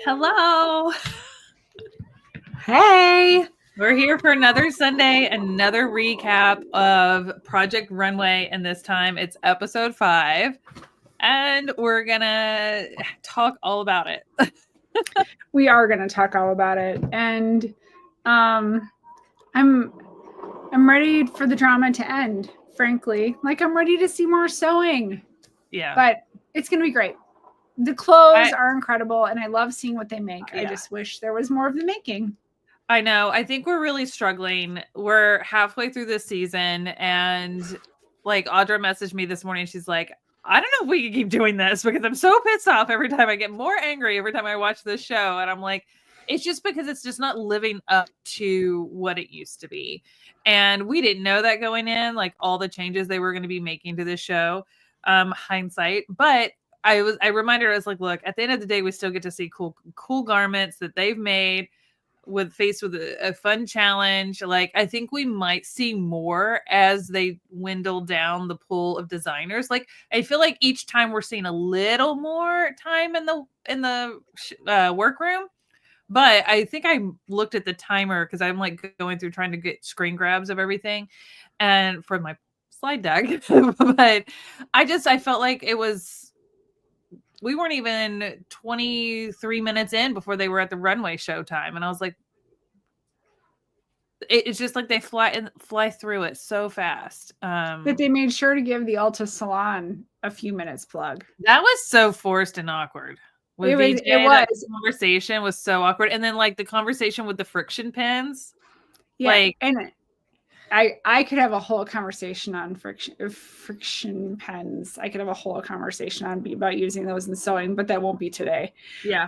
Hello. Hey. We're here for another Sunday, another recap of Project Runway, and this time it's episode 5, and we're gonna talk all about it. We are gonna talk all about it, and I'm ready for the drama to end. Frankly, like I'm ready to see more sewing. Yeah, but it's gonna be great. The clothes are incredible, and I love seeing what they make. Yeah. I just wish there was more of the making. I know. I think we're really struggling. We're halfway through this season, and like Audra messaged me this morning. She's like, I don't know if we can keep doing this because I'm so pissed off every time. I get more angry every time I watch this show. And I'm like, it's just because it's just not living up to what it used to be. And we didn't know that going in, like all the changes they were going to be making to this show, hindsight. But I reminded her, I was like, look, at the end of the day, we still get to see cool garments that they've made faced with a fun challenge. Like, I think we might see more as they dwindle down the pool of designers. Like, I feel like each time we're seeing a little more time in the workroom. But I think I looked at the timer because I'm like going through trying to get screen grabs of everything and for my slide deck. But I felt like we weren't even 23 minutes in before they were at the runway showtime. And I was like, it's just like they fly through it so fast. But they made sure to give the Ulta Salon a few minutes plug. That was so forced and awkward. It was. The conversation was so awkward. And then like the conversation with the friction pens. Yeah. Like, and I could have a whole conversation on friction pens. I could have a whole conversation about using those in sewing, but that won't be today. Yeah.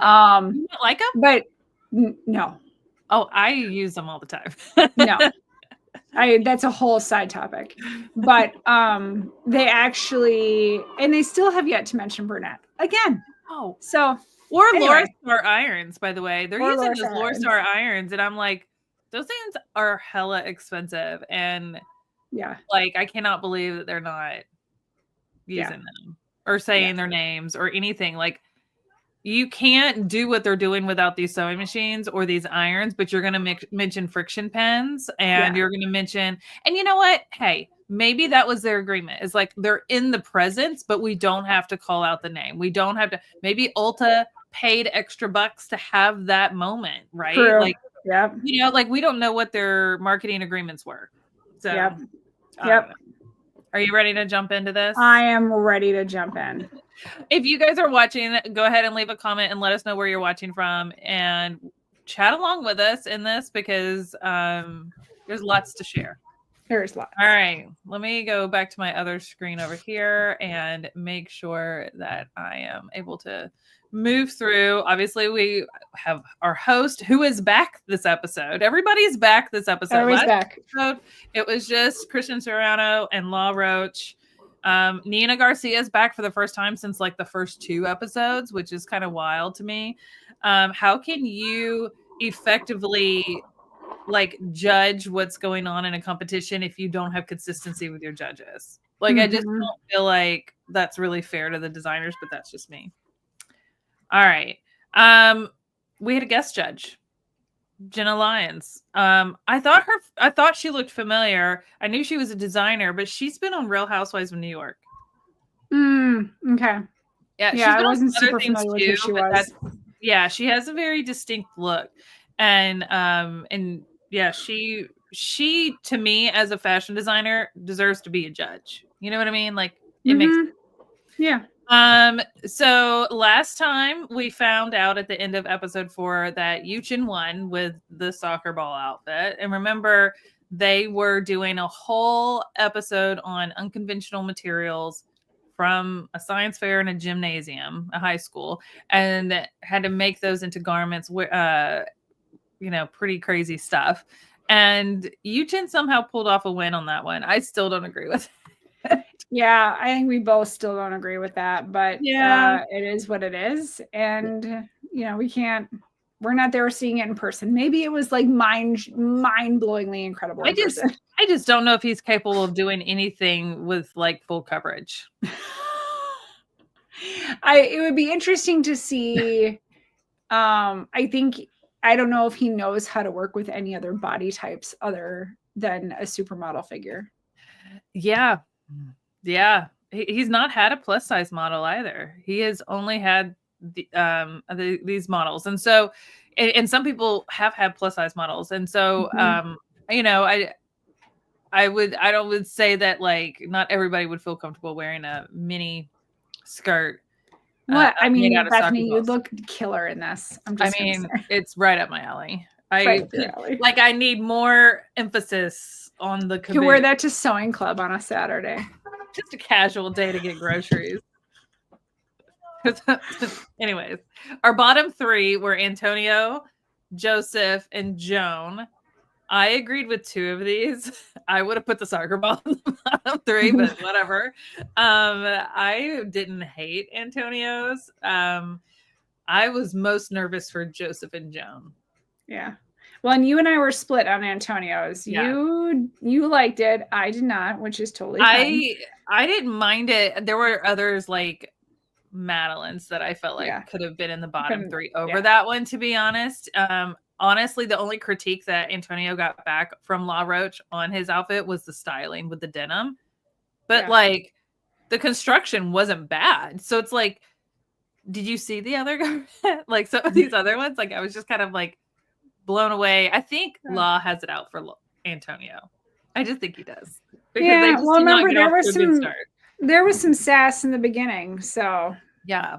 You don't like them? But no. Oh, I use them all the time. No. That's a whole side topic. But they actually, and they still have yet to mention brunette again. Oh. So anyway. Laura Star irons, by the way. They're using those Laura Star irons, and I'm like, those things are hella expensive, and yeah, like I cannot believe that they're not using them or saying their names or anything. Like, you can't do what they're doing without these sewing machines or these irons, but you're going to mention friction pens, and you're going to mention, and you know what? Hey, maybe that was their agreement. It's like they're in the presence, but we don't have to call out the name. We don't have to. Maybe Ulta paid extra bucks to have that moment, right? True. Like. Yeah. You know, like we don't know what their marketing agreements were. So, yep. Are you ready to jump into this? I am ready to jump in. If you guys are watching, go ahead and leave a comment and let us know where you're watching from and chat along with us in this because there's lots to share. There's lots. All right. Let me go back to my other screen over here and make sure that I am able to move through. Obviously, we have our host who is back this episode. Everybody's back this episode. Everybody's back. It was just Christian Serrano and La Roach. Nina Garcia is back for the first time since like the first 2 episodes, which is kind of wild to me. How can you effectively like judge what's going on in a competition if you don't have consistency with your judges? Like, I just don't feel like that's really fair to the designers, but that's just me. All right. We had a guest judge, Jenna Lyons. I thought she looked familiar. I knew she was a designer, but she's been on Real Housewives of New York. Okay. Yeah, I wasn't super familiar with who she was. Yeah, she has a very distinct look. And yeah, she to me as a fashion designer deserves to be a judge. You know what I mean? Like it makes sense. Yeah. So last time we found out at the end of episode 4 that Yuchin won with the soccer ball outfit. And remember, they were doing a whole episode on unconventional materials from a science fair in a gymnasium, a high school, and had to make those into garments, pretty crazy stuff. And Yuchin somehow pulled off a win on that one. I still don't agree with it. Yeah, I think we both still don't agree with that, but it is what it is. And, we're not there seeing it in person. Maybe it was like mind-blowingly incredible. I just don't know if he's capable of doing anything with like full coverage. It would be interesting to see I don't know if he knows how to work with any other body types other than a supermodel figure. Yeah. He's not had a plus size model either. He has only had these models, and so, and some people have had plus size models, and so, I would say that like not everybody would feel comfortable wearing a mini skirt. What I mean, out of Bethany, you look killer in this. It's right up my alley. Right up your alley. Like I need more emphasis on the. You wear that to sewing club on a Saturday. Just a casual day to get groceries. Anyways, our bottom three were Antonio, Joseph, and Joan. I agreed with two of these. I would have put the soccer ball in the bottom three, but whatever. I didn't hate Antonio's. I was most nervous for Joseph and Joan. Yeah. Well, and you and I were split on Antonio's. Yeah. You liked it. I did not, which is totally fine. I didn't mind it. There were others like Madeline's that I felt like could have been in the bottom three over that one, to be honest. Honestly, the only critique that Antonio got back from La Roche on his outfit was the styling with the denim. But like the construction wasn't bad. So it's like, did you see the other like some of these other ones? Like I was just kind of like blown away. I think Law has it out for Antonio. I just think he does. Because well, remember there was some sass in the beginning. So yeah.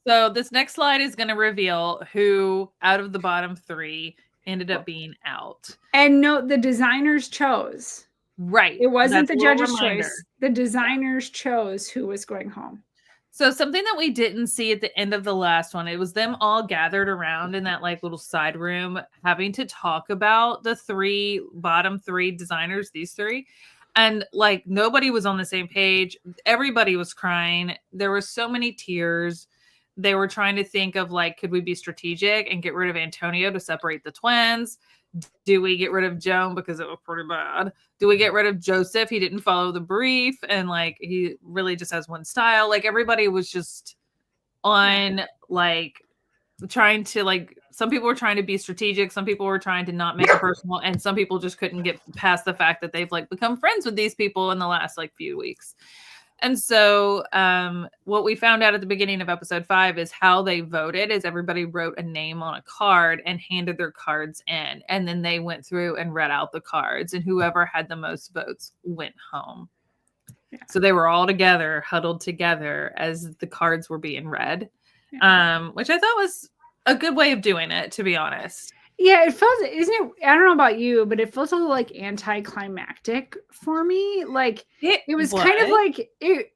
So this next slide is going to reveal who out of the bottom three ended up being out. And note the designers chose. Right. It wasn't the judge's choice. The designers chose who was going home. So something that we didn't see at the end of the last one, it was them all gathered around in that like little side room having to talk about the bottom three designers, these three. And like nobody was on the same page. Everybody was crying. There were so many tears. They were trying to think of like, could we be strategic and get rid of Antonio to separate the twins? Do we get rid of Joan because it was pretty bad? Do we get rid of Joseph? He didn't follow the brief and like he really just has one style. Like everybody was just on like trying to like, some people were trying to be strategic, some people were trying to not make it personal, and some people just couldn't get past the fact that they've like become friends with these people in the last like few weeks. And so what we found out at the beginning of episode 5 is how they voted is everybody wrote a name on a card and handed their cards in. And then they went through and read out the cards, and whoever had the most votes went home. Yeah. So they were all together, huddled together as the cards were being read, which I thought was a good way of doing it, to be honest. Yeah, it felt, isn't it? I don't know about you, but it felt a little like anticlimactic for me. Like it was kind of like it.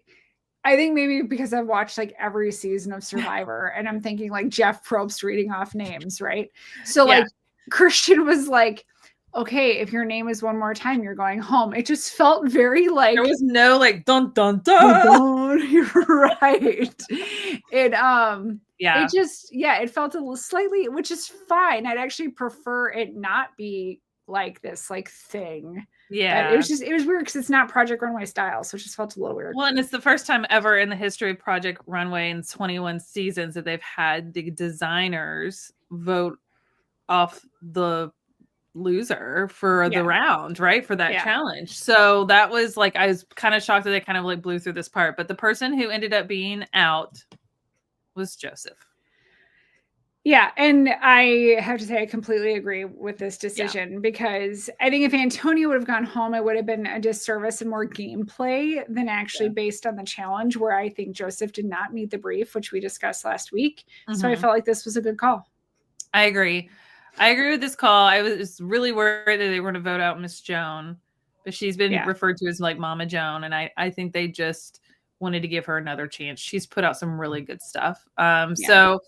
I think maybe because I've watched like every season of Survivor, and I'm thinking like Jeff Probst reading off names, right? So like Christian was like, "Okay, if your name is one more time, you're going home." It just felt very like there was no like dun dun dun. You're right. It felt a little slightly, which is fine. I'd actually prefer it not be like this like thing. Yeah. But it was weird because it's not Project Runway style. So it just felt a little weird. Well, and it's the first time ever in the history of Project Runway in 21 seasons that they've had the designers vote off the loser for the round, right? For that challenge. So that was like, I was kind of shocked that they kind of like blew through this part. But the person who ended up being out was Joseph. Yeah, and I have to say I completely agree with this decision because I think if Antonio would have gone home, it would have been a disservice and more gameplay than actually based on the challenge, where I think Joseph did not meet the brief, which we discussed last week. Mm-hmm. So I felt like this was a good call. I agree with this call. I was really worried that they were going to vote out Miss Joan, but she's been referred to as like Mama Joan, and I think they just wanted to give her another chance. She's put out some really good stuff. So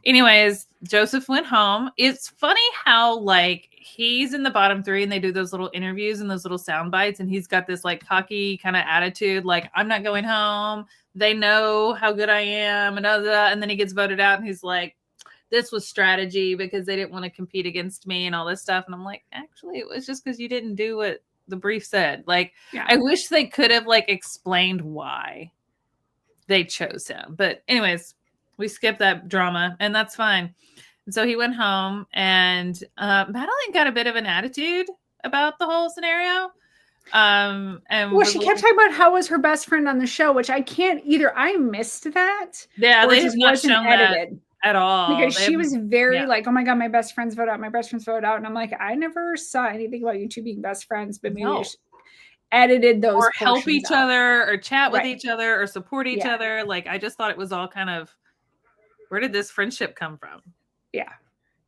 anyways, Joseph went home. It's funny how like he's in the bottom 3 and they do those little interviews and those little sound bites, and he's got this like cocky kind of attitude, like I'm not going home. They know how good I am, and then he gets voted out and he's like, this was strategy because they didn't want to compete against me and all this stuff. And I'm like, actually, it was just because you didn't do what the brief said. Like, I wish they could have like explained why they chose him. But anyways, We skipped that drama, and that's fine. And so he went home, and Madeline got a bit of an attitude about the whole scenario. And well, she kept talking about how was her best friend on the show, which I can't either. I missed that. Yeah, they just not shown edited that at all. Because she was very like, oh my God, my best friends vote out. My best friends vote out. And I'm like, I never saw anything about you two being best friends, but maybe they edited those or help each other or chat with each other or support each other. Like, I just thought it was all kind of, where did this friendship come from? Yeah.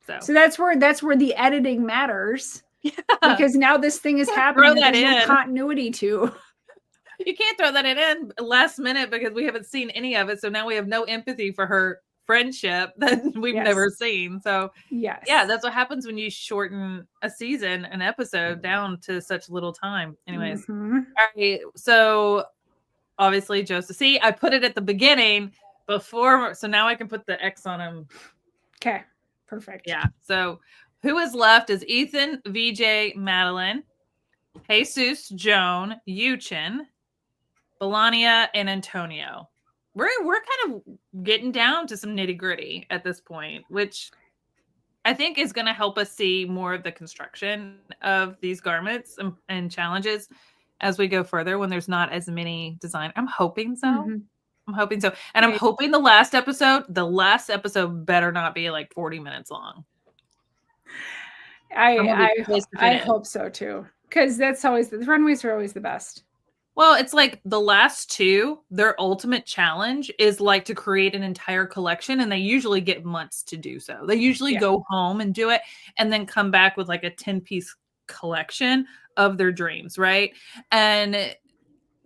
So that's where the editing matters. Yeah. Because now this thing is happening. Throw that in. No continuity to. You can't throw that in last minute because we haven't seen any of it. So now we have no empathy for her friendship that we've never seen. So yeah, that's what happens when you shorten a season, an episode down to such little time. Anyways, all right. So obviously Joseph. See, I put it at the beginning before, so now I can put the X on him. Okay, perfect. Yeah. So who is left is Ethan, VJ, Madeline, Jesus, Joan, Yuchin, Belania, and Antonio. We're kind of getting down to some nitty gritty at this point, which I think is going to help us see more of the construction of these garments and challenges as we go further when there's not as many design. I'm hoping so. I'm hoping so. And I'm hoping the last episode better not be like 40 minutes long. I hope so too. Because that's always the runways are always the best. Well, it's like the last two, their ultimate challenge is like to create an entire collection, and they usually get months to do so. They usually go home and do it and then come back with like a 10-piece collection of their dreams, right? And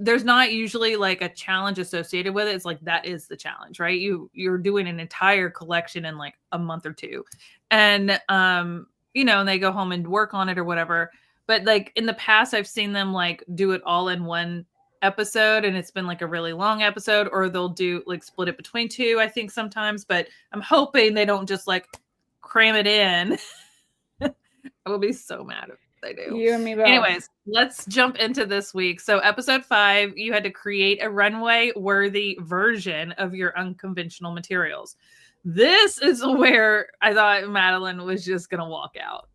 there's not usually like a challenge associated with it. It's like that is the challenge, right? You're doing an entire collection in like a month or two. And you know, and they go home and work on it or whatever. But like in the past, I've seen them like do it all in one episode, and it's been like a really long episode, or they'll do like split it between two, I think sometimes. But I'm hoping they don't just like cram it in. I will be so mad if they do. You and me both. Anyways, let's jump into this week. So episode 5, you had to create a runway worthy version of your unconventional materials. This is where I thought Madeline was just going to walk out.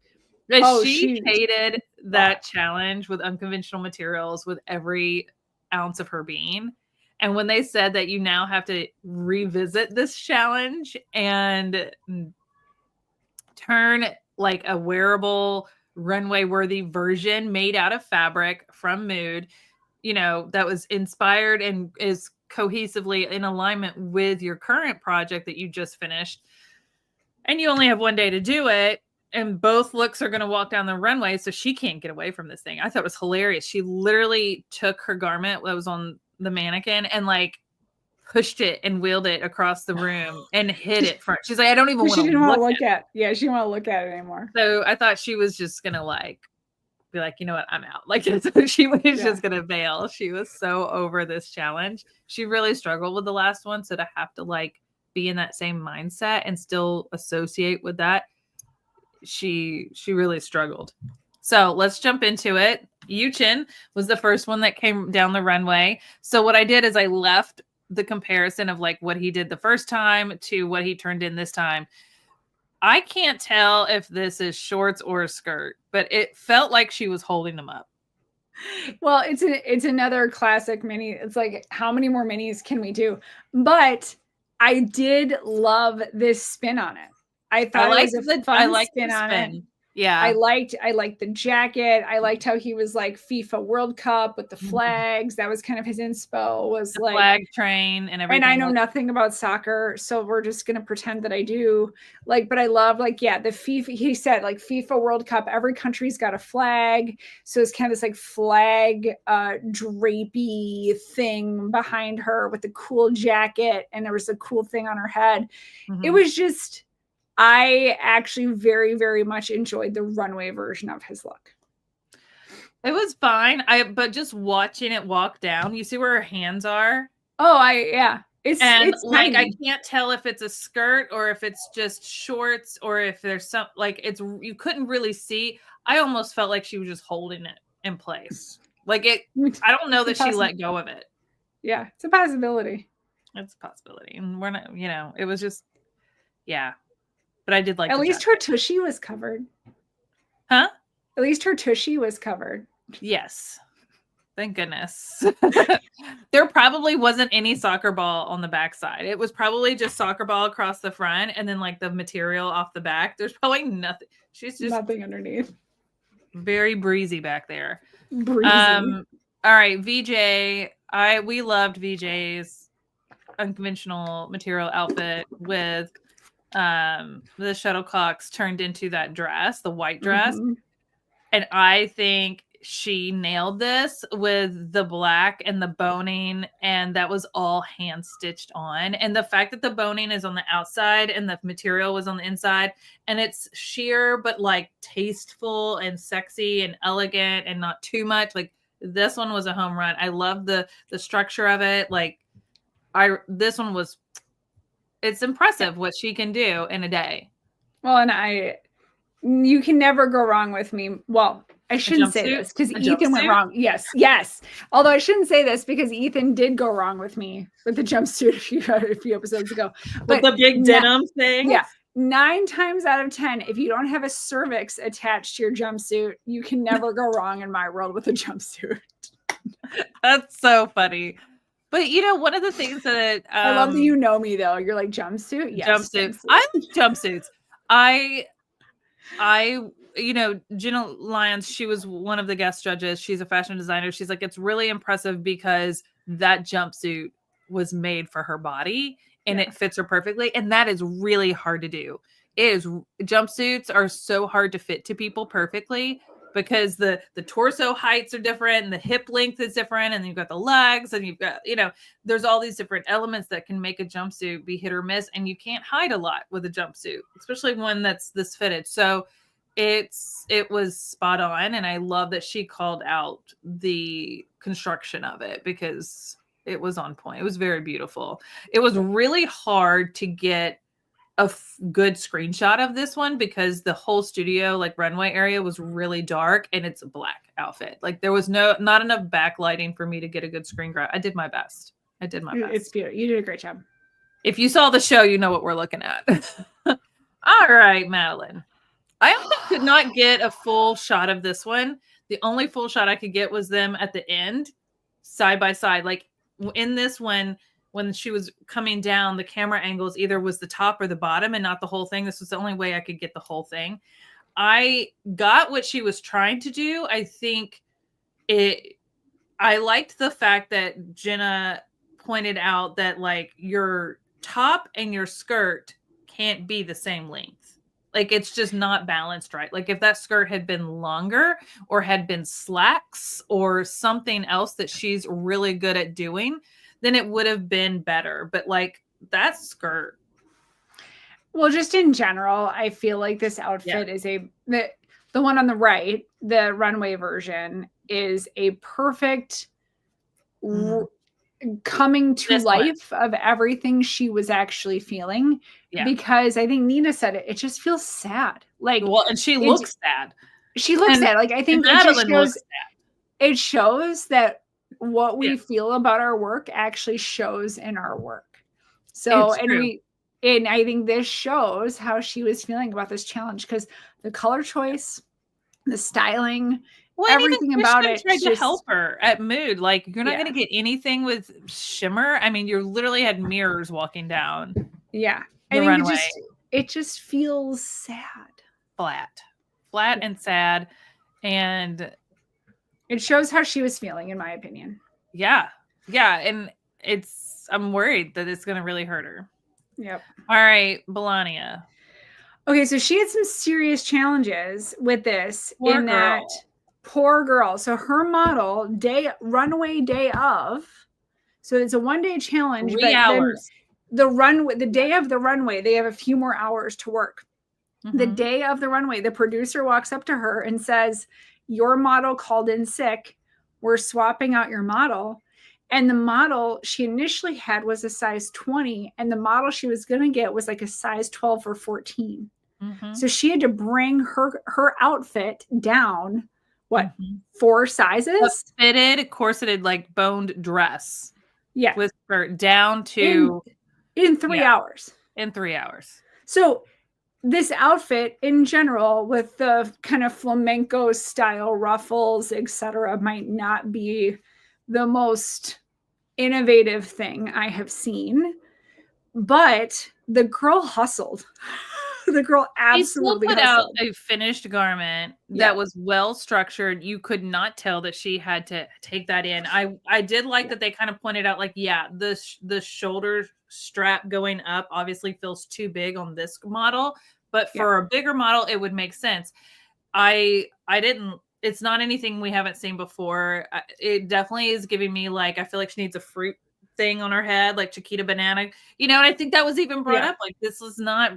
She hated that challenge with unconventional materials with every ounce of her being. And when they said that you now have to revisit this challenge and turn like a wearable runway worthy version made out of fabric from Mood, you know, that was inspired and is cohesively in alignment with your current project that you just finished, and you only have one day to do it, and both looks are going to walk down the runway, so she can't get away from this thing. I thought it was hilarious. She literally took her garment that was on the mannequin and like pushed it and wheeled it across the room and hid it front. She's like, I don't even want to look at it. Yeah, she didn't want to look at it anymore. So I thought she was just going to like be like, you know what, I'm out. Like, she was just going to bail. She was so over this challenge. She really struggled with the last one. So to have to like be in that same mindset and still associate with that, she really struggled. So let's jump into it. Yuchin was the first one that came down the runway. So what I did is I left the comparison of like what he did the first time to what he turned in this time. I can't tell if this is shorts or a skirt, but it felt like she was holding them up. Well, it's another classic mini. It's like, how many more minis can we do? But I did love this spin on it. I thought it was a fun spin on it. Yeah. I liked the jacket. I liked how he was like FIFA World Cup with the flags. That was kind of his inspo, was the like flag train and everything. And I know nothing about soccer, so we're just gonna pretend that I do. Like, but I love like, the FIFA, he said like FIFA World Cup, every country's got a flag. So it's kind of this like flag drapey thing behind her with the cool jacket, and there was a cool thing on her head. It was just, I actually very, very much enjoyed the runway version of his look. It was fine. But just watching it walk down, you see where her hands are? Oh, It's like, I can't tell if it's a skirt or if it's just shorts or if there's some like you couldn't really see. I almost felt like she was just holding it in place. Like I don't know that she let go of it. Yeah, it's a possibility. It's a possibility. And we're not, it was just, yeah. But I did like at least her tushy was covered. Huh? At least her tushy was covered. Yes. Thank goodness. There probably wasn't any soccer ball on the backside. It was probably just soccer ball across the front and then like the material off the back. There's probably nothing. She's just nothing underneath. Very breezy back there. Breezy. All right, VJ. We loved VJ's unconventional material outfit with the shuttlecocks turned into that dress, the white dress. Mm-hmm. And I think she nailed this with the black and the boning, and that was all hand stitched on. And the fact that the boning is on the outside and the material was on the inside, and it's sheer but like tasteful and sexy and elegant and not too much. Like this one was a home run. I love the structure of it. Like this one was, it's impressive what she can do in a day. Well, and you can never go wrong with me. Well, I shouldn't say this because Ethan went wrong. Yes. Although I shouldn't say this because Ethan did go wrong with me with the jumpsuit a few episodes ago. But the big denim thing? Yeah. 9 times out of 10, if you don't have a cervix attached to your jumpsuit, you can never go wrong in my world with a jumpsuit. That's so funny. But one of the things that I love that you know me though. You're like jumpsuit? Yes. Jumpsuits. I like jumpsuits. Jenna Lyons, she was one of the guest judges. She's a fashion designer. She's like, it's really impressive because that jumpsuit was made for her body and it fits her perfectly. And that is really hard to do. Jumpsuits are so hard to fit to people perfectly because the torso heights are different and the hip length is different. And you've got the legs and you've got, there's all these different elements that can make a jumpsuit be hit or miss. And you can't hide a lot with a jumpsuit, especially one that's this fitted. So it was spot on. And I love that she called out the construction of it because it was on point. It was very beautiful. It was really hard to get a good screenshot of this one because the whole studio, like runway area, was really dark and it's a black outfit. Like there was not enough backlighting for me to get a good screen grab. I did my best. It's beautiful. You did a great job. If you saw the show, you know what we're looking at. All right, Madeline. I also could not get a full shot of this one. The only full shot I could get was them at the end, side by side. Like in this one, when she was coming down, the camera angles either was the top or the bottom and not the whole thing. This was the only way I could get the whole thing. I got what she was trying to do. I think I liked the fact that Jenna pointed out that like your top and your skirt can't be the same length. Like it's just not balanced right. Like if that skirt had been longer or had been slacks or something else that she's really good at doing, then it would have been better. But like that skirt. Well, just in general, I feel like this outfit is the one on the right, the runway version, is a perfect coming to life of everything she was actually feeling. Yeah. Because I think Nina said it just feels sad. Like, well, and she looks sad. She looks sad. Like I think it shows that what we feel about our work actually shows in our work. So, and I think this shows how she was feeling about this challenge because the color choice, the styling, everything about it tried to help her at mood. Like you're not going to get anything with shimmer. I mean, you literally had mirrors walking down. Yeah. I think it just feels sad. Flat and sad. And it shows how she was feeling, in my opinion. Yeah. Yeah. And I'm worried that it's going to really hurt her. Yep. All right. Melania. Okay. So she had some serious challenges with this Poor girl. So her model runway day of, so it's a 1-day challenge. 3 hours. The day of the runway, they have a few more hours to work. Mm-hmm. The day of the runway, the producer walks up to her and says, your model called in sick. We're swapping out your model. And the model she initially had was a size 20. And the model she was going to get was like a size 12 or 14. Mm-hmm. So she had to bring her outfit down, 4 sizes? A fitted, corseted, like boned dress. Yeah. with her down to in 3 hours. In 3 hours. So this outfit in general, with the kind of flamenco style ruffles, etc., might not be the most innovative thing I have seen, but the girl hustled. The girl absolutely put hustled. out a finished garment that was well structured. You could not tell that she had to take that in. I did like that they kind of pointed out, like, the shoulder strap going up obviously feels too big on this model, but for a bigger model, it would make sense. I didn't. It's not anything we haven't seen before. It definitely is giving me, like, I feel like she needs a fruit thing on her head, like Chiquita Banana. And I think that was even brought up. Like, this is not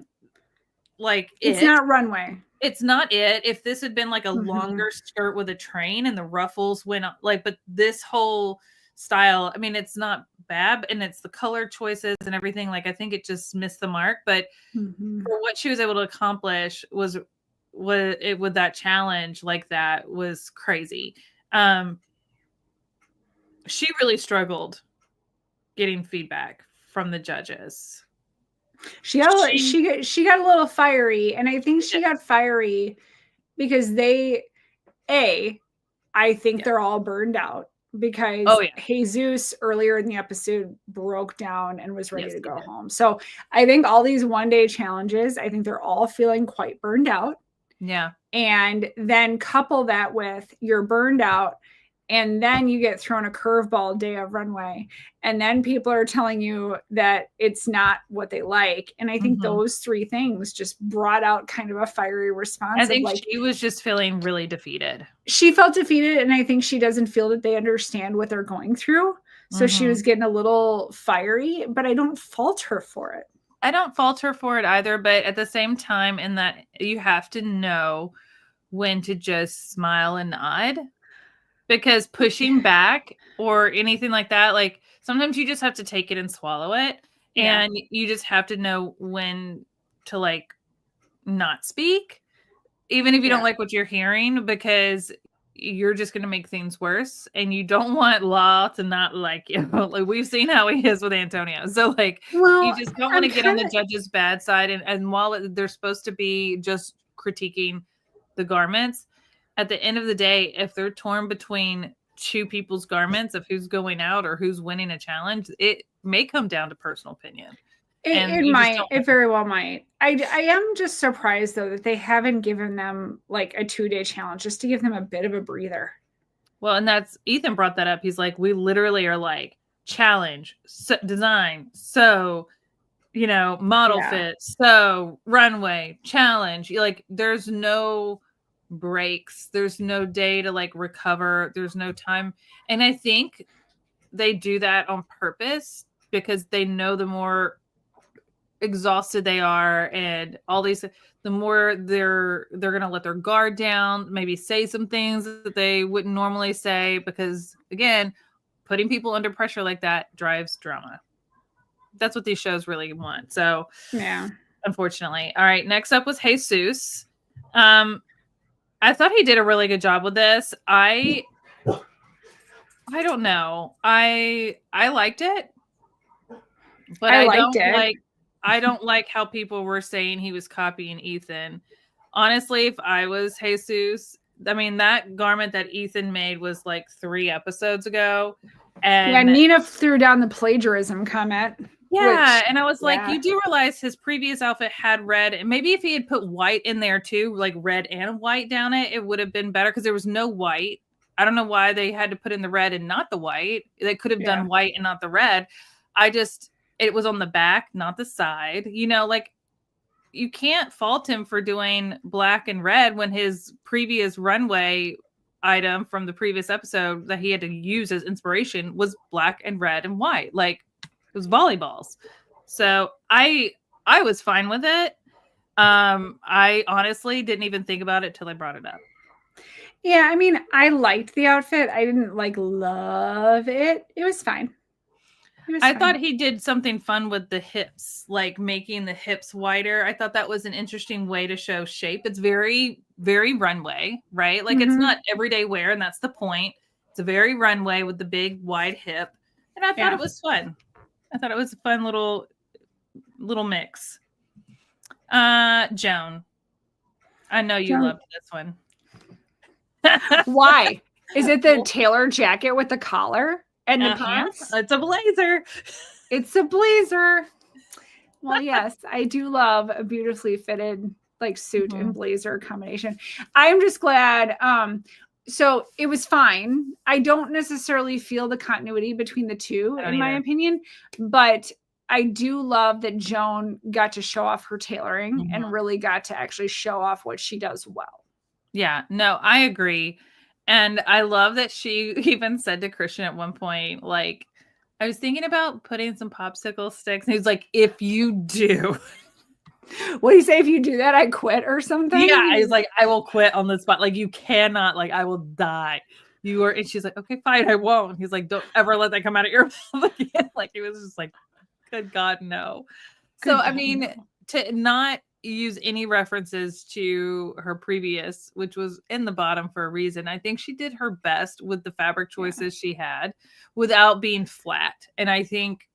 like it's not Runway. It's not it. If this had been like a longer skirt with a train and the ruffles went up, like, but this whole style, I mean, it's not bad, and it's the color choices and everything. Like, I think it just missed the mark, but for what she was able to accomplish was it with that challenge, like, that was crazy. She really struggled getting feedback from the judges. She got a little fiery, and I think she got fiery because I think they're all burned out because Jesus earlier in the episode broke down and was ready to go home. So I think all these one-day challenges, I think they're all feeling quite burned out. Yeah. And then couple that with you're burned out, and then you get thrown a curveball day of Runway, and then people are telling you that it's not what they like. And I think those three things just brought out kind of a fiery response. I think she was just feeling really defeated. She felt defeated, and I think she doesn't feel that they understand what they're going through. So she was getting a little fiery, but I don't fault her for it. I don't fault her for it either, but at the same time, in that you have to know when to just smile and nod. Because pushing back or anything like that, like, sometimes you just have to take it and swallow it. And you just have to know when to, like, not speak, even if you don't like what you're hearing, because you're just going to make things worse. And you don't want Law to not like you. Like, we've seen how he is with Antonio. So, like, you just don't want to get on the judge's bad side. And while they're supposed to be just critiquing the garments, at the end of the day, if they're torn between two people's garments of who's going out or who's winning a challenge, it may come down to personal opinion. It might. It very well might. I am just surprised, though, that they haven't given them like a 2-day challenge just to give them a bit of a breather. Well, and that's Ethan brought that up. He's like, we literally are like, challenge, design, model fit, runway, challenge. Like, there's no breaks, there's no day to, like, recover, there's no time. And I think they do that on purpose because they know the more exhausted they are and all these, the more they're gonna let their guard down, maybe say some things that they wouldn't normally say, because again, putting people under pressure like that drives drama. That's what these shows really want. So unfortunately. All right, next up was Jesus. I thought he did a really good job with this. I don't know. I liked it, but I don't like how people were saying he was copying Ethan. Honestly, if I was Jesus, I mean, that garment that Ethan made was like 3 episodes ago. And Nina threw down the plagiarism comment. And I was like, you do realize his previous outfit had red, and maybe if he had put white in there too, like red and white down it would have been better, because there was no white. I don't know why they had to put in the red and not the white. They could have done white and not the red. It was on the back, not the side. Like, you can't fault him for doing black and red when his previous runway item from the previous episode that he had to use as inspiration was black and red and white. Like, it was volleyballs. So I was fine with it. I honestly didn't even think about it till I brought it up. Yeah, I mean, I liked the outfit. I didn't love it. It was fine. I thought he did something fun with the hips, like making the hips wider. I thought that was an interesting way to show shape. It's very, very Runway, right? Like, it's not everyday wear, and that's the point. It's a very Runway with the big wide hip. And I thought it was fun. I thought it was a fun little mix. Joan, I know you loved this one. Why? Is it the tailor jacket with the collar and the pants? It's a blazer. It's a blazer. Well, yes, I do love a beautifully fitted like suit and blazer combination. I'm just glad. So it was fine. I don't necessarily feel the continuity between the two, in my opinion, but I do love that Joan got to show off her tailoring and really got to actually show off what she does well. Yeah, no, I agree. And I love that she even said to Christian at one point, like, I was thinking about putting some popsicle sticks. And he was like, if you do. What do you say? If you do that, I quit or something? Yeah, he's like, I will quit on the spot. Like, you cannot, like, I will die. And she's like, okay, fine, I won't. He's like, don't ever let that come out of your mouth again. Like, he was just like, good God, no. I mean, to not use any references to her previous, which was in the bottom for a reason. I think she did her best with the fabric choices she had without being flat. And I think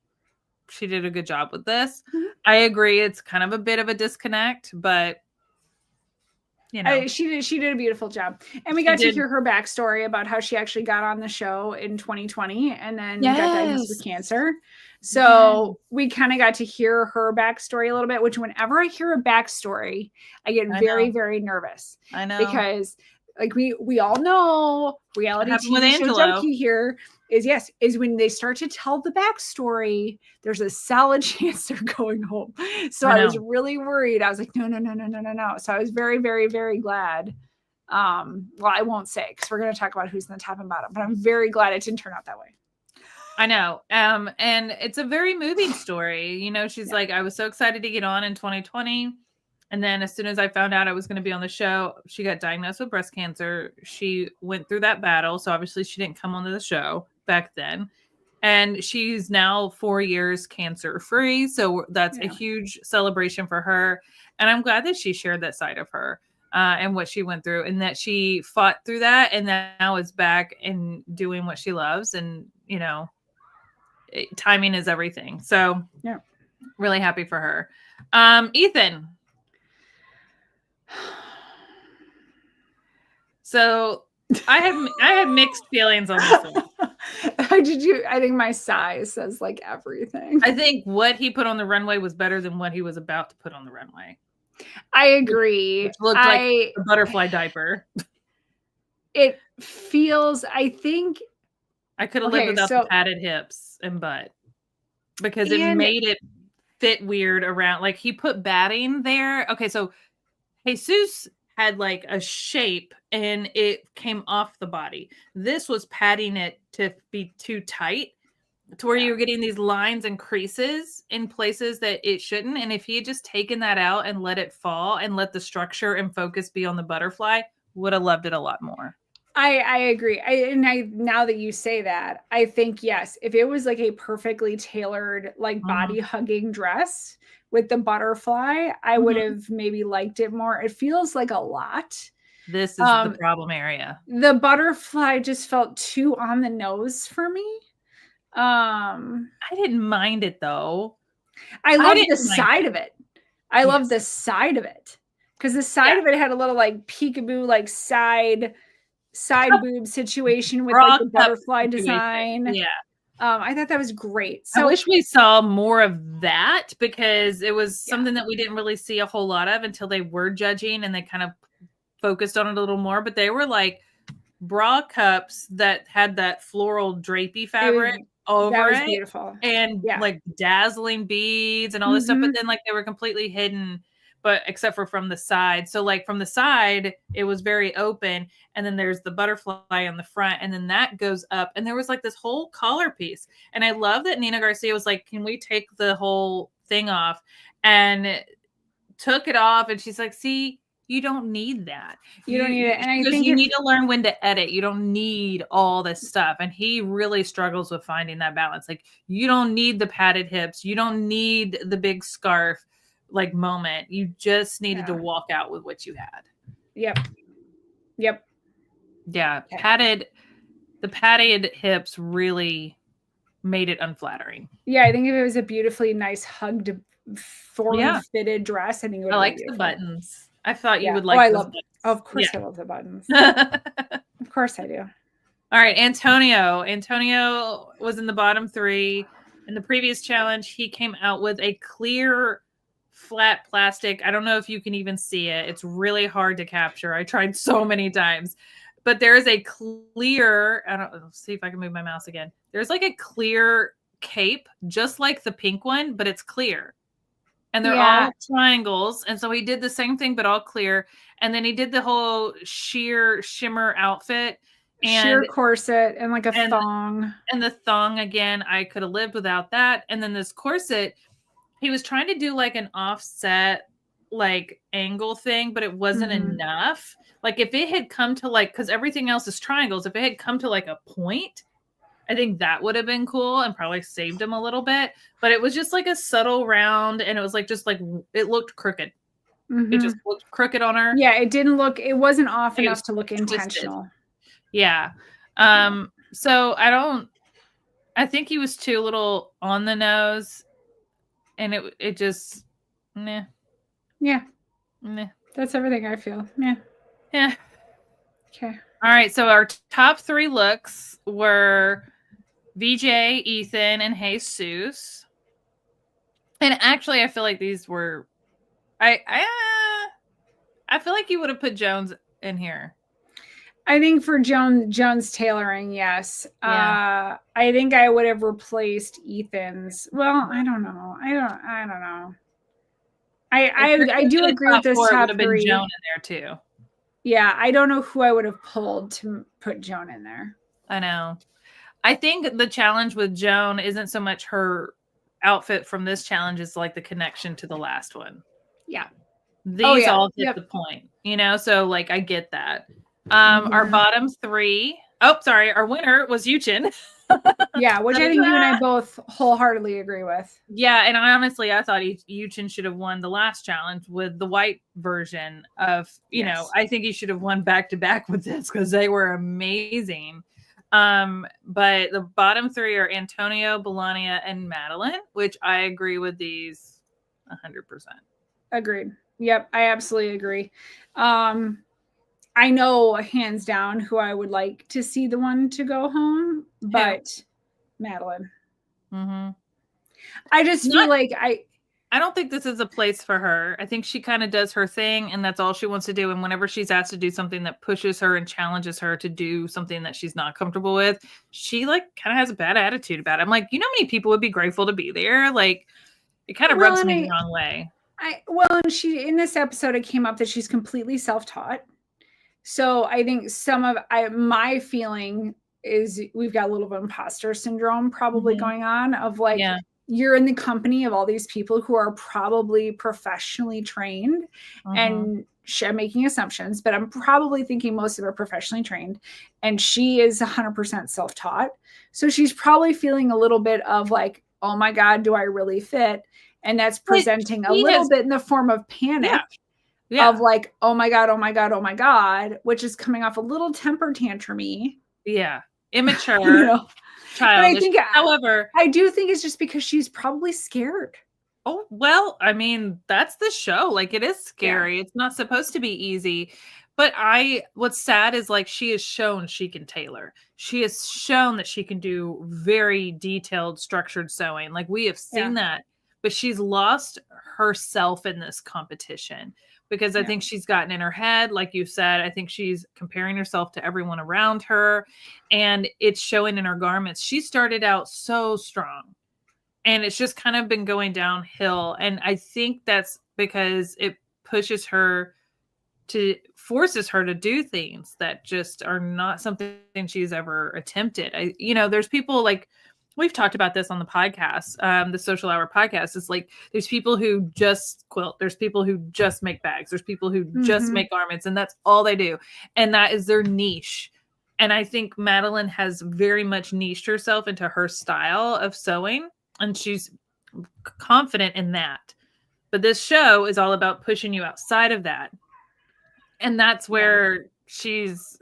she did a good job with this. I agree. It's kind of a bit of a disconnect, but you know, she did a beautiful job. And we got to hear her backstory about how she actually got on the show in 2020 and then got diagnosed with cancer. So we kind of got to hear her backstory a little bit, which whenever I hear a backstory, I get very, very nervous. I know. Because like we all know reality TV show junkie here is when they start to tell the backstory, there's a solid chance they're going home. So I was really worried. I was like, no. So I was very, very, very glad. Well, I won't say because we're going to talk about who's in the top and bottom, but I'm very glad it didn't turn out that way. I know. And it's a very moving story. You know, she's like, I was so excited to get on in 2020. And then as soon as I found out I was going to be on the show, she got diagnosed with breast cancer. She went through that battle. So obviously she didn't come onto the show back then. And she's now 4 years cancer free. So that's a huge celebration for her. And I'm glad that she shared that side of her and what she went through and that she fought through that. And now is back and doing what she loves. And, you know, timing is everything. So really happy for her. Ethan. So I had mixed feelings on this one. I think my size says like everything. I think what he put on the runway was better than what he was about to put on the runway. I agree. Which looked like a butterfly diaper. It feels, I think I could have lived without the padded hips and butt because it made it fit weird around. Like he put batting there. Okay, so Jesus had like a shape and it came off the body. This was padding it to be too tight to where you were getting these lines and creases in places that it shouldn't. And if he had just taken that out and let it fall and let the structure and focus be on the butterfly, would have loved it a lot more. I agree. Now that you say that, I think, yes, if it was like a perfectly tailored, like body hugging dress with the butterfly, I would have maybe liked it more. It feels like a lot. This is the problem area. The butterfly just felt too on the nose for me. I didn't mind it though. I love the side of it. I love the side of it because the side of it had a little like peekaboo, like side boob situation with like the butterfly design. Yeah. I thought that was great. So I wish we saw more of that because it was something that we didn't really see a whole lot of until they were judging and they kind of focused on it a little more. But they were like bra cups that had that floral drapey fabric over it. Beautiful. And like dazzling beads and all this stuff. But then like they were completely hidden, but except for from the side. So like from the side, it was very open. And then there's the butterfly on the front. And then that goes up. And there was like this whole collar piece. And I love that Nina Garcia was like, can we take the whole thing off? And took it off. And she's like, see, you don't need that. You don't need it. And I think you need to learn when to edit. You don't need all this stuff. And he really struggles with finding that balance. Like you don't need the padded hips. You don't need the big scarf like moment. You just needed to walk out with what you had. Yep. Yeah. The padded hips really made it unflattering. Yeah, I think if it was a beautifully nice hugged, form-fitted dress, I think it would I be like beautiful. the buttons. I thought you would like. I love. Of course, I love the buttons. Of course, I do. All right, Antonio. Antonio was in the bottom 3. In the previous challenge, he came out with a clear, flat plastic. I don't know if you can even see it. It's really hard to capture. I tried so many times. But there is a clear, let's see if I can move my mouse again. There's like a clear cape, just like the pink one, but it's clear. And they're all triangles. And so he did the same thing, but all clear. And then he did the whole sheer shimmer outfit. And sheer corset and like a thong. And the thong, again, I could have lived without that. And then this corset, he was trying to do like an offset, like angle thing, but it wasn't enough. Like if it had come to like, because everything else is triangles, if it had come to like a point, I think that would have been cool and probably saved him a little bit. But it was just like a subtle round, and it was like just like it looked crooked. It just looked crooked on her. Yeah, it wasn't off enough to look intentional. Yeah. So I think he was too little on the nose, and it just meh. Yeah. Meh. That's everything I feel. Yeah. Yeah. Okay. All right. So our top 3 looks were VJ, Ethan, and Jesus. And actually, I feel like these were I feel like you would have put Jones in here. I think for Jones tailoring, yes. Yeah. I think I would have replaced Ethan's. Well, I don't know. I don't know. I do agree with this top 3. Joan in there too. Yeah, I don't know who I would have pulled to put Joan in there. I know. I think the challenge with Joan isn't so much her outfit from this challenge, is like the connection to the last one. Yeah. These all hit the point, so like I get that. Our bottom 3. Oh, sorry. Our winner was Yuchin. Yeah, which I think you and I both wholeheartedly agree with. Yeah, and I thought Yuchin should have won the last challenge with the white version of, I think he should have won back-to-back with this because they were amazing. But the bottom 3 are Antonio, Belania, and Madeline, which I agree with these 100%. Agreed. Yep, I absolutely agree. I know hands down who I would like to see the one to go home, but Madeline. Mm-hmm. I just feel like I don't think this is a place for her. I think she kind of does her thing, and that's all she wants to do. And whenever she's asked to do something that pushes her and challenges her to do something that she's not comfortable with, she like kind of has a bad attitude about it. I'm like, how many people would be grateful to be there? Like, it kind of rubs me the wrong way. And she, in this episode, it came up that she's completely self-taught. So I think my feeling is we've got a little bit of imposter syndrome probably going on of like, you're in the company of all these people who are probably professionally trained, and I'm making assumptions, but I'm probably thinking most of them are professionally trained, and she is 100% self-taught. So she's probably feeling a little bit of like, oh my God, do I really fit? And that's presenting a little bit in the form of panic of like, oh my God, oh my God, oh my God, which is coming off a little temper tantrum-y. Yeah. Immature. Childish. However, I do think it's just because she's probably scared. Oh, well, I mean, that's the show. Like, it is scary. Yeah. It's not supposed to be easy. But what's sad is like she has shown she can tailor. She has shown that she can do very detailed, structured sewing. Like, we have seen that. But she's lost herself in this competition because I think she's gotten in her head. Like you said, I think she's comparing herself to everyone around her, and it's showing in her garments. She started out so strong, and it's just kind of been going downhill. And I think that's because it forces her to do things that just are not something she's ever attempted. There's people like, we've talked about this on the podcast, the Sewcial Hour Podcast. It's like, there's people who just quilt. There's people who just make bags. There's people who just make garments, and that's all they do. And that is their niche. And I think Madeline has very much niched herself into her style of sewing, and she's confident in that. But this show is all about pushing you outside of that. And that's where she's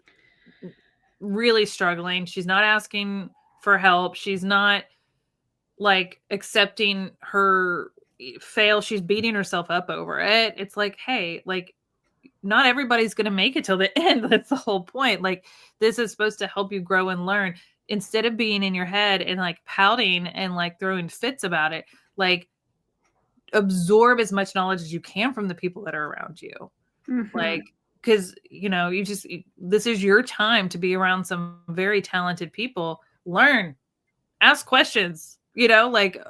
really struggling. She's not asking for help. She's not like accepting her fail. She's beating herself up over it. It's like, hey, like not everybody's going to make it till the end. That's the whole point. Like this is supposed to help you grow and learn instead of being in your head and like pouting and like throwing fits about it. Like absorb as much knowledge as you can from the people that are around you. Mm-hmm. Like, because, you know, this is your time to be around some very talented people. Learn, ask questions, you know, like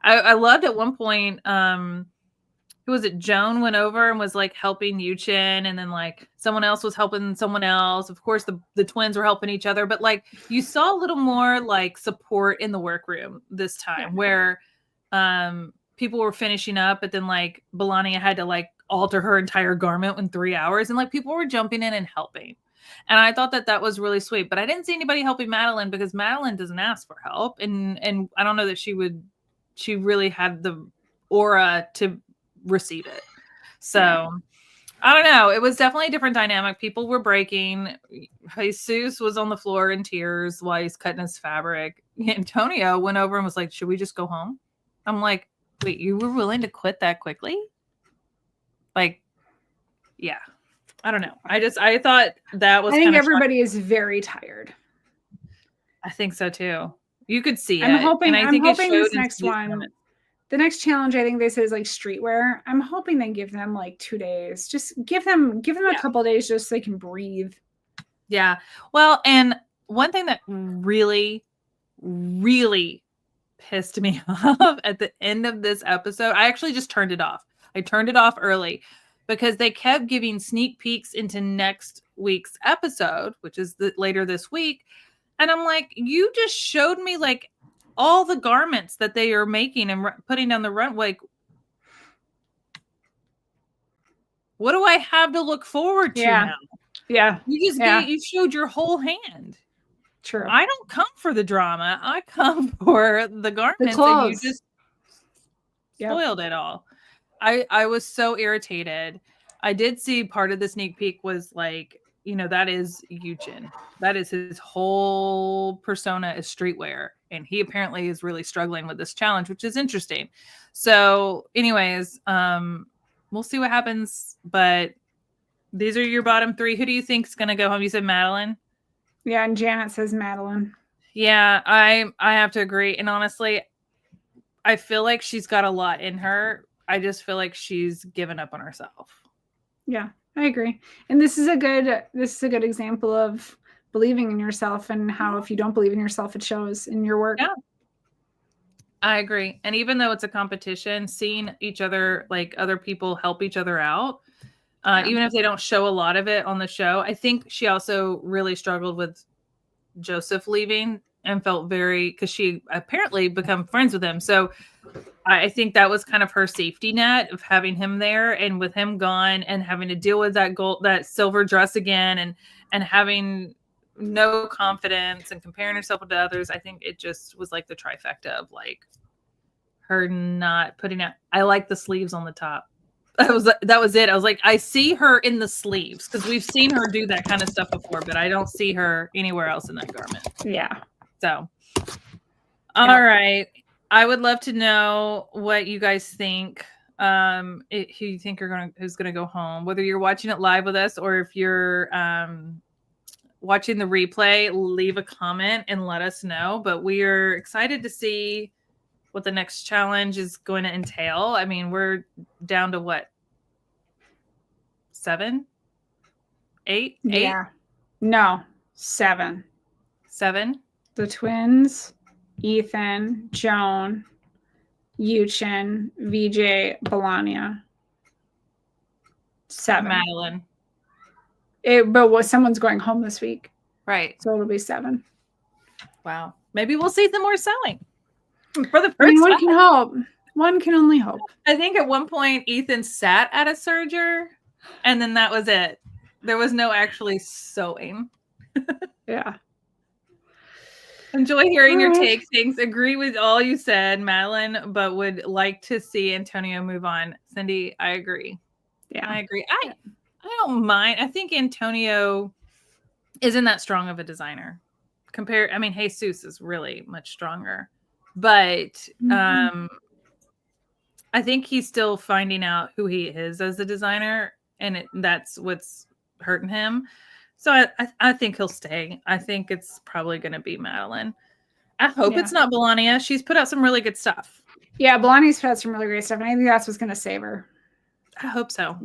I loved at one point, who was it? Joan went over and was like helping Yuchin, and then like someone else was helping someone else. Of course, the twins were helping each other, but like you saw a little more like support in the workroom this time, where people were finishing up, but then like Belania had to like alter her entire garment in 3 hours, and like people were jumping in and helping. And I thought that was really sweet, but I didn't see anybody helping Madeline because Madeline doesn't ask for help. And I don't know that she really had the aura to receive it. So I don't know. It was definitely a different dynamic. People were breaking. Jesus was on the floor in tears while he's cutting his fabric. Antonio went over and was like, should we just go home? I'm like, wait, you were willing to quit that quickly? Like, yeah. I don't know. I thought that was. I think everybody is very tired. I think so too. You could see I'm it. Hoping. I'm hoping this next one, the next challenge, I think they said is like streetwear. I'm hoping they give them like 2 days. Just give them a couple of days just so they can breathe. Yeah. Well, and one thing that really, really pissed me off at the end of this episode, I actually just turned it off. I turned it off early because they kept giving sneak peeks into next week's episode, which is later this week. And I'm like, you just showed me like all the garments that they are making and putting down the runway. What do I have to look forward to now? Yeah. You showed your whole hand. True. I don't come for the drama. I come for the garments, and you just spoiled it all. I was so irritated. I did see part of the sneak peek was like, you know, that is Yuchin. That is his whole persona is streetwear. And he apparently is really struggling with this challenge, which is interesting. So anyways, we'll see what happens. But these are your bottom three. Who do you think is going to go home? You said Madeline? Yeah, and Janet says Madeline. Yeah, I have to agree. And honestly, I feel like she's got a lot in her. I just feel like she's given up on herself. Yeah, I agree. And this is a good example of believing in yourself and how if you don't believe in yourself, it shows in your work. Yeah, I agree. And even though it's a competition, seeing each other, like other people help each other out, even if they don't show a lot of it on the show, I think she also really struggled with Joseph leaving and felt because she apparently become friends with him. So I think that was kind of her safety net of having him there, and with him gone and having to deal with that silver dress again and having no confidence and comparing herself with others. I think it just was like the trifecta of like her not putting out. I like the sleeves on the top. That was it. I was like, I see her in the sleeves because we've seen her do that kind of stuff before, but I don't see her anywhere else in that garment. Yeah. So, all right. I would love to know what you guys think. Who you think who's gonna go home? Whether you're watching it live with us or if you're watching the replay, leave a comment and let us know. But we are excited to see what the next challenge is going to entail. I mean, we're down to what? 7? 8? 8? Yeah. No, 7. 7? The twins, Ethan, Joan, Yuchin, VJ, Belania. 7. Madeline. But someone's going home this week. Right. So it'll be 7. Wow. Maybe we'll see some more sewing. For the first one can hope. One can only hope. I think at one point Ethan sat at a serger and then that was it. There was no actually sewing. Yeah. Enjoy hearing your take. Things agree with all you said, Madeline, but would like to see Antonio move on. Cindy, I agree. Yeah. I agree. I don't mind. I think Antonio isn't that strong of a designer. Jesus is really much stronger But I think he's still finding out who he is as a designer, and that's what's hurting him. So I think he'll stay. I think it's probably going to be Madeline. I hope it's not Melania. She's put out some really good stuff. Yeah, Blondie's put out some really great stuff, and I think that's what's going to save her. I hope so.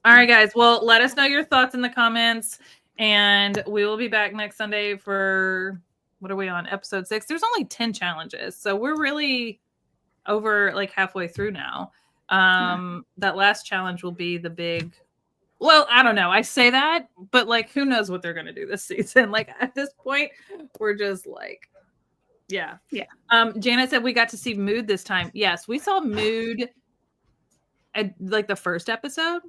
All right, guys. Well, let us know your thoughts in the comments, and we will be back next Sunday for, what are we on, episode 6? There's only 10 challenges, so we're really over like halfway through now. That last challenge will be the big, well, I don't know. I say that, but like, who knows what they're going to do this season? Like at this point, we're just like, yeah. Janet said we got to see Mood this time. Yes, we saw Mood at like the first episode,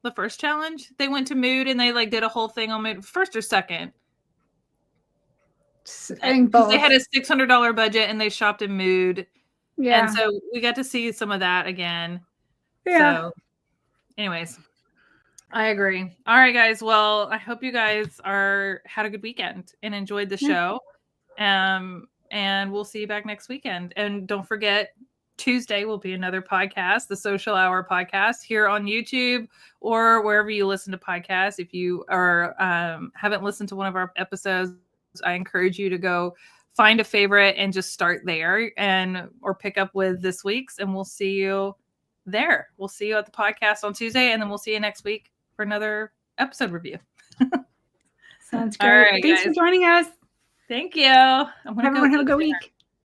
the first challenge. They went to Mood and they like did a whole thing on Mood, first or second. I think both. They had a $600 budget and they shopped in Mood. Yeah. And so we got to see some of that again. Yeah. So anyways, I agree. All right, guys. Well, I hope you guys had a good weekend and enjoyed the show. And we'll see you back next weekend. And don't forget, Tuesday will be another podcast, the Sewcial Hour Podcast, here on YouTube or wherever you listen to podcasts. If you haven't listened to one of our episodes, I encourage you to go find a favorite and just start there or pick up with this week's, and we'll see you there. We'll see you at the podcast on Tuesday, and then we'll see you next week for another episode review. Sounds great. All right, thanks for joining us. Thank you. Everyone have a good week.